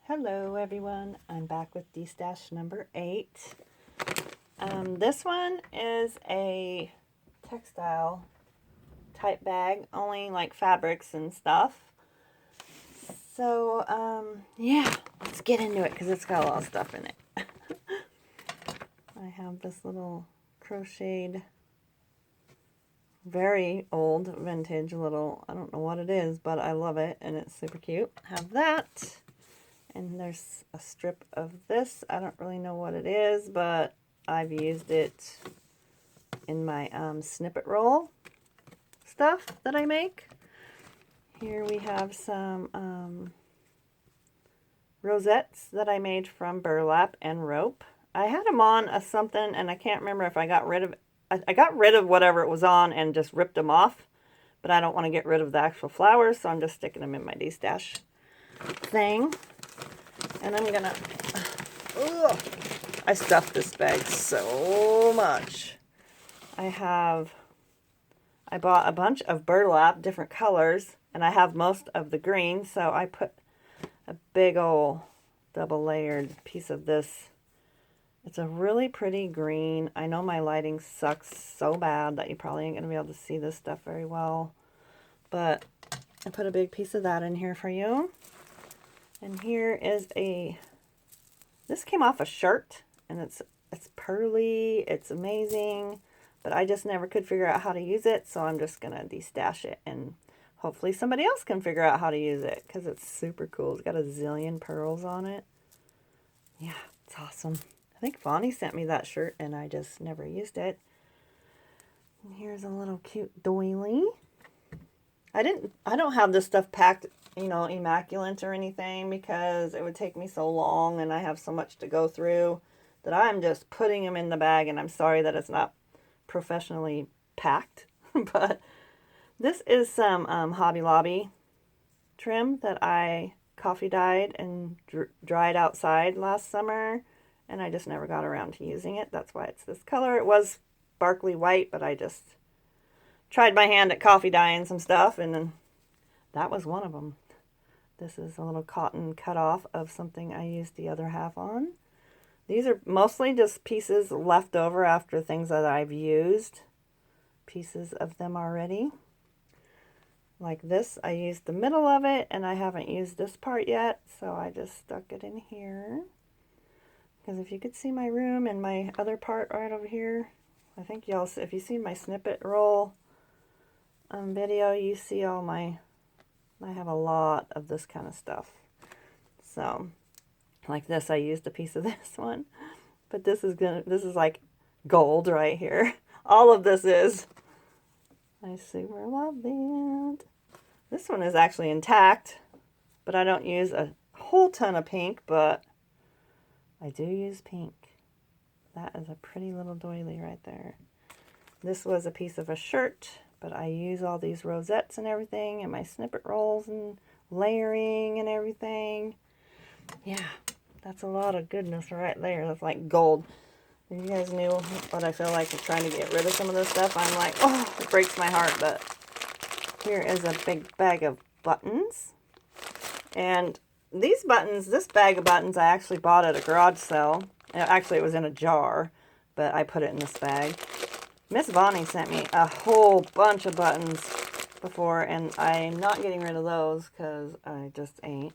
Hello everyone, I'm back with destash number 8. This one is a textile type bag, only like fabrics and stuff. So yeah, let's get into it because it's got a lot of stuff in it. I have this little crocheted, very old vintage little, I don't know what it is, but I love it and it's super cute. Have that. And there's a strip of this. I don't really know what it is, but I've used it in my snippet roll stuff that I make. Here we have some rosettes that I made from burlap and rope. I had them on something, and I can't remember if I got rid of it. I got rid of whatever it was on and just ripped them off, but I don't want to get rid of the actual flowers, so I'm just sticking them in my destash thing. And I'm gonna, I stuffed this bag so much. I bought a bunch of burlap, different colors, and I have most of the green, so I put a big old double layered piece of this. It's a really pretty green. I know my lighting sucks so bad that you probably ain't gonna be able to see this stuff very well, but I put a big piece of that in here for you. And here is this came off a shirt, and it's pearly, it's amazing, but I just never could figure out how to use it, so I'm just going to destash it, and hopefully somebody else can figure out how to use it, because it's super cool. It's got a zillion pearls on it. Yeah, it's awesome. I think Bonnie sent me that shirt, and I just never used it. And here's a little cute doily. I don't have this stuff packed, you know, immaculate or anything, because it would take me so long and I have so much to go through that I'm just putting them in the bag, and I'm sorry that it's not professionally packed. But this is some Hobby Lobby trim that I coffee dyed and dried outside last summer, and I just never got around to using it. That's why it's this color. It was sparkly white, but I just tried my hand at coffee dyeing some stuff, and then that was one of them. This is a little cotton cut off of something I used the other half on. These are mostly just pieces left over after things that I've used. Pieces of them already. Like this, I used the middle of it, and I haven't used this part yet, so I just stuck it in here. Because if you could see my room and my other part right over here, I think y'all, if you see my snippet roll video, you see all my, I have a lot of this kind of stuff. So like this, I used a piece of this one, but this is like gold right here. All of this is. I super love it. This one is actually intact, but I don't use a whole ton of pink, but I do use pink. That is a pretty little doily right there. This was a piece of a shirt, but I use all these rosettes and everything, and my snippet rolls and layering and everything. Yeah, that's a lot of goodness right there. That's like gold. If you guys knew what I feel like trying to get rid of some of this stuff, I'm like, oh, it breaks my heart. But here is a big bag of buttons. And these buttons, this bag of buttons, I actually bought at a garage sale. Actually, it was in a jar, but I put it in this bag. Miss Bonnie sent me a whole bunch of buttons before, and I'm not getting rid of those because I just ain't.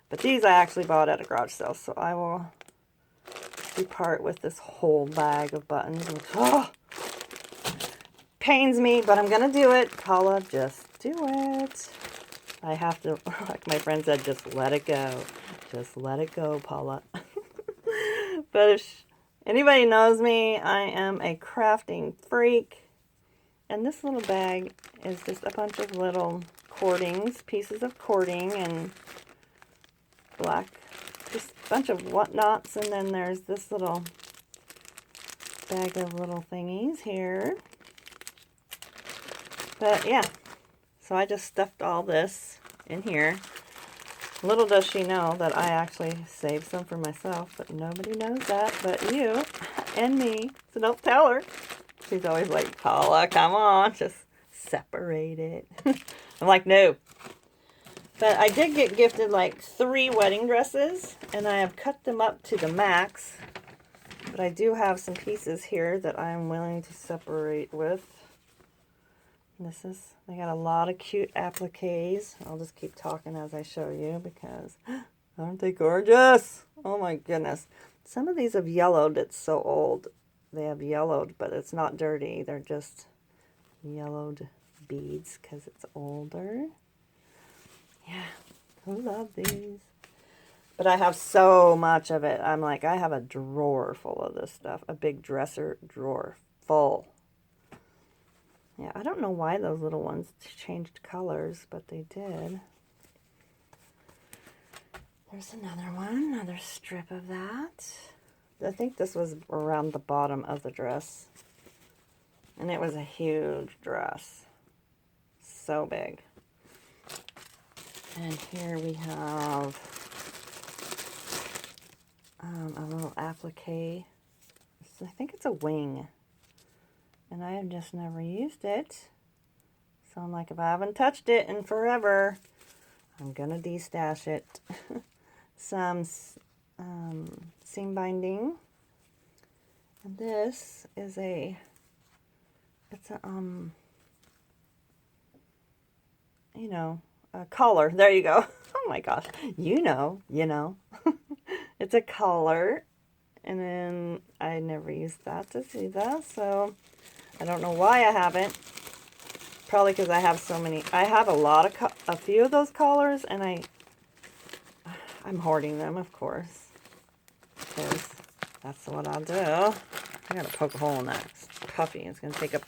But these I actually bought at a garage sale, so I will depart with this whole bag of buttons, which pains me, but I'm going to do it. Paula, just do it. I have to, like my friend said, just let it go. Just let it go, Paula. But if anybody knows me, I am a crafting freak. And this little bag is just a bunch of little cordings, pieces of cording and black, just a bunch of whatnots. And then there's this little bag of little thingies here. But yeah, so I just stuffed all this in here. Little does she know that I actually saved some for myself, but nobody knows that but you and me, so don't tell her. She's always like, Paula, come on, just separate it. I'm like, no. But I did get gifted like 3 wedding dresses, and I have cut them up to the max. But I do have some pieces here that I'm willing to separate with. They got a lot of cute appliques. I'll just keep talking as I show you because aren't they gorgeous? Oh my goodness. Some of these have yellowed. It's so old. They have yellowed, but it's not dirty. They're just yellowed beads because it's older. Yeah, who love these? But I have so much of it. I'm like, I have a drawer full of this stuff. A big dresser drawer full. Yeah, I don't know why those little ones changed colors, but they did. There's another one, another strip of that. I think this was around the bottom of the dress. And it was a huge dress. So big. And here we have a little applique. I think it's a wing. And I have just never used it. So I'm like, if I haven't touched it in forever, I'm going to destash it. Some seam binding. And this is it's a, you know, a collar. There you go. Oh my gosh. You know. It's a collar. And then I never used that to see that. So I don't know why I haven't. Probably because I have so many. I have a few of those collars, and I'm hoarding them, of course, because that's what I'll do. I gotta poke a hole in that. It's puffy. It's gonna take up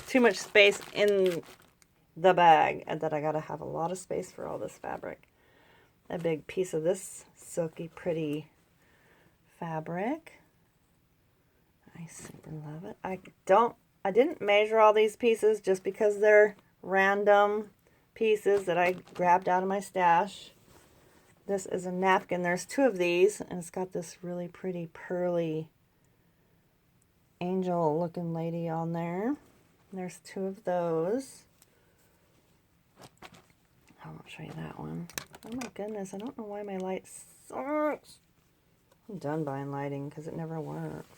too much space in the bag, and that I gotta have a lot of space for all this fabric. A big piece of this silky, pretty fabric. I super love it. I didn't measure all these pieces just because they're random pieces that I grabbed out of my stash. This is a napkin. There's 2 of these, and it's got this really pretty pearly angel looking lady on there. There's 2 of those. I won't show you that one. Oh my goodness, I don't know why my light sucks. I'm done buying lighting because it never works.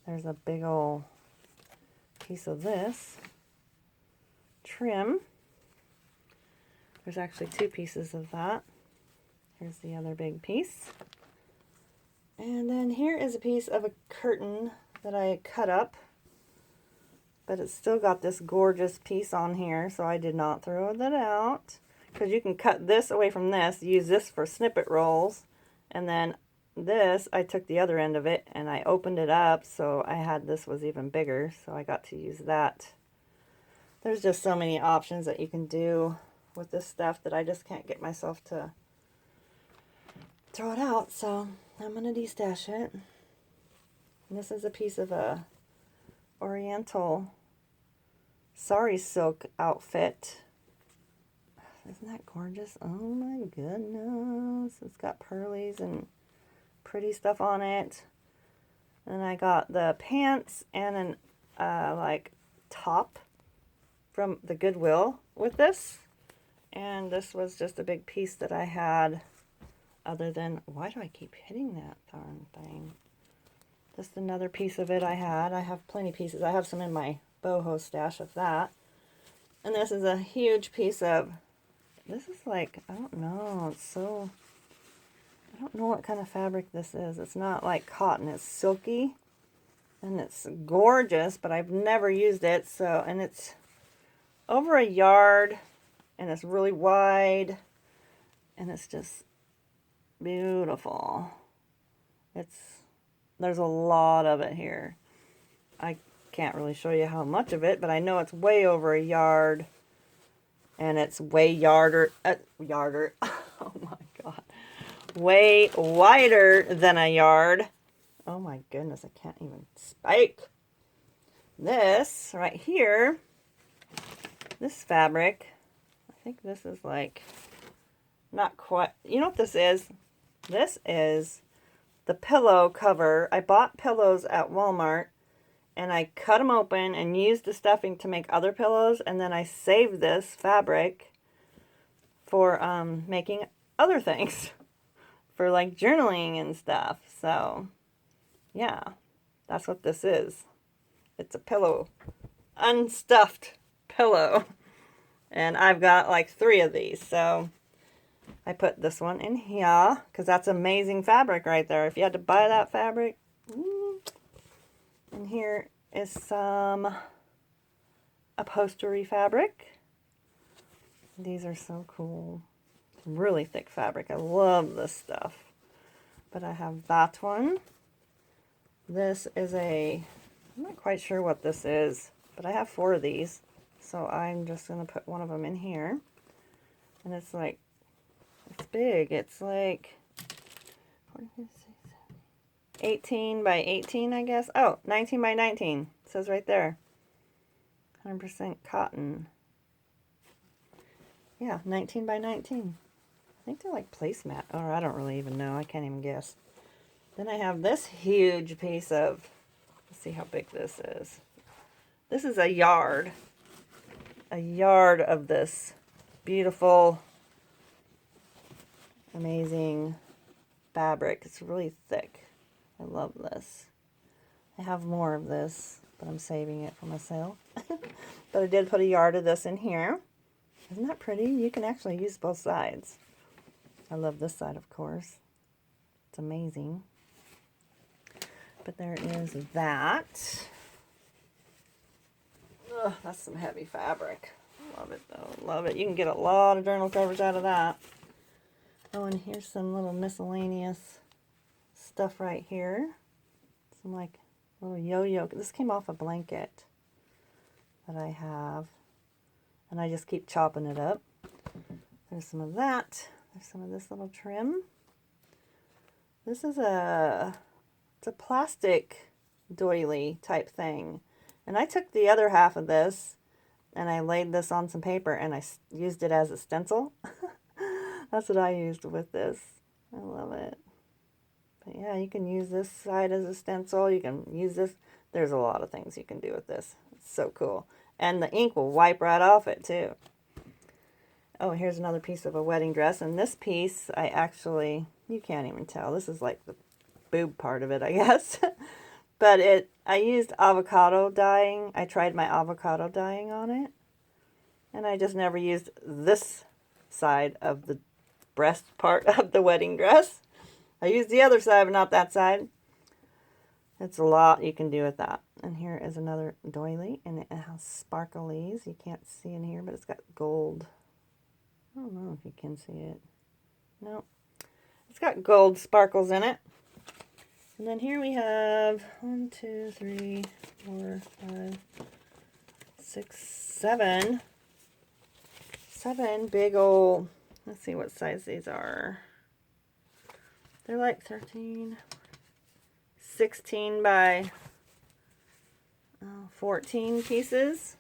There's a big old piece of this trim. There's actually 2 pieces of that. Here's the other big piece. And then here is a piece of a curtain that I cut up. But it's still got this gorgeous piece on here, so I did not throw that out. Because you can cut this away from this, use this for snippet rolls, and then this, I took the other end of it and I opened it up, so I had this was even bigger, so I got to use that. There's just so many options that you can do with this stuff that I just can't get myself to throw it out, so I'm going to destash it. And this is a piece of a oriental sari silk outfit. Isn't that gorgeous? Oh my goodness. It's got pearlies and pretty stuff on it. And I got the pants and an like top from the Goodwill with this. And this was just a big piece that I had, other than, why do I keep hitting that darn thing? Just another piece of it I had. I have plenty of pieces. I have some in my boho stash of that. And this is a huge piece of, this is like, I don't know, it's so, I don't know what kind of fabric this is. It's not like cotton, it's silky. And it's gorgeous, but I've never used it, so, and it's over a yard, and it's really wide, and it's just beautiful. There's a lot of it here. I can't really show you how much of it, but I know it's way over a yard, and it's way oh my god, way wider than a yard. Oh my goodness, I can't even speak. This right here, this fabric, I think this is like, not quite, you know what this is? This is the pillow cover. I bought pillows at Walmart, and I cut them open and used the stuffing to make other pillows, and then I saved this fabric for making other things, for like journaling and stuff. So yeah, that's what this is. It's a pillow, unstuffed pillow. And I've got like 3 of these, so I put this one in here because that's amazing fabric right there. If you had to buy that fabric. And here is some upholstery fabric. These are so cool. Really thick fabric. I love this stuff. But I have that one. This is I'm not quite sure what this is, but I have 4 of these. So I'm just going to put one of them in here. And it's like, it's big. It's like 18 by 18, I guess. Oh, 19 by 19. It says right there. 100% cotton. Yeah, 19 by 19. I think they're like placemat. Or I don't really even know. I can't even guess. Then I have this huge piece of, let's see how big this is. This is a yard. A yard of this beautiful, amazing fabric. It's really thick. I love this. I have more of this, but I'm saving it for myself. But I did put a yard of this in here. Isn't that pretty? You can actually use both sides. I love this side, of course. It's amazing. But there is that. Ugh, that's some heavy fabric. Love it though. Love it. You can get a lot of journal covers out of that. Oh, and here's some little miscellaneous stuff right here. Some like little yo-yo. This came off a blanket that I have. And I just keep chopping it up. There's some of that. There's some of this little trim. This is it's a plastic doily type thing. And I took the other half of this and I laid this on some paper and I used it as a stencil. That's what I used with this. I love it. But yeah, you can use this side as a stencil. You can use this. There's a lot of things you can do with this. It's so cool. And the ink will wipe right off it too. Oh, here's another piece of a wedding dress. And this piece, I actually, you can't even tell. This is like the boob part of it, I guess. But I used avocado dyeing. I tried my avocado dyeing on it. And I just never used this side of the breast part of the wedding dress. I used the other side, but not that side. It's a lot you can do with that. And here is another doily, and it has sparklies. You can't see in here, but it's got gold. I don't know if you can see it. No. It's got gold sparkles in it. And then here we have 1, 2, 3, 4, 5, 6, 7. 7 big old, let's see what size these are. They're like 13, 16 by 14 pieces.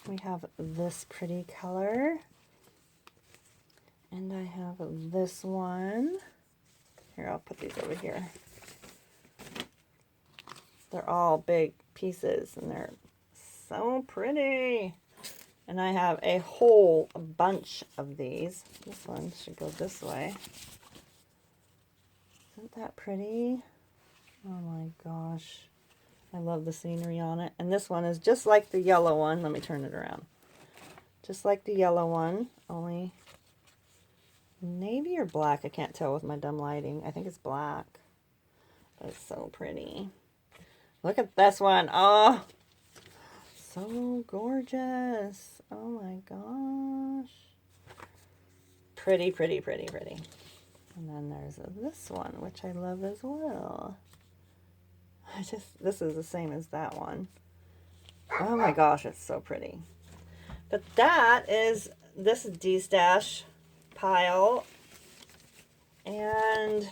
We have this pretty color. And I have this one. Here, I'll put these over here. They're all big pieces and they're so pretty. And I have a whole bunch of these. This one should go this way. Isn't that pretty? Oh my gosh. I love the scenery on it. And this one is just like the yellow one. Let me turn it around. Just like the yellow one, only navy or black. I can't tell with my dumb lighting. I think it's black. But it's so pretty. Look at this one. Oh, so gorgeous. Oh my gosh. Pretty, pretty, pretty, pretty. And then there's this one, which I love as well. This is the same as that one. Oh my gosh, it's so pretty. But that is this destash pile. And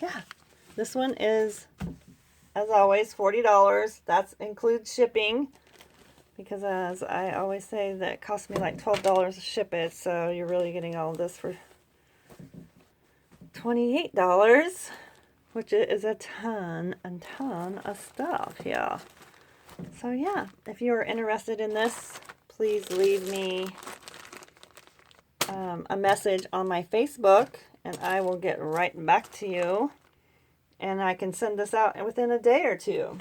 yeah, this one is, as always, $40. That includes shipping. Because as I always say, that it cost me like $12 to ship it. So you're really getting all of this for $28. Which is a ton of stuff. Yeah. So yeah, if you are interested in this, please leave me a message on my Facebook, and I will get right back to you. And I can send this out within a day or two.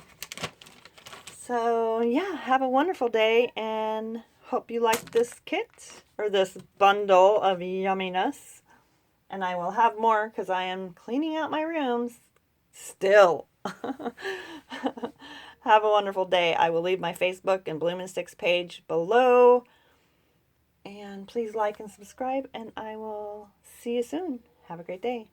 So, yeah, have a wonderful day, and hope you like this kit, or this bundle of yumminess. And I will have more, because I am cleaning out my rooms still. Have a wonderful day. I will leave my Facebook and Bloom and Sticks page below. And please like and subscribe, and I will see you soon. Have a great day.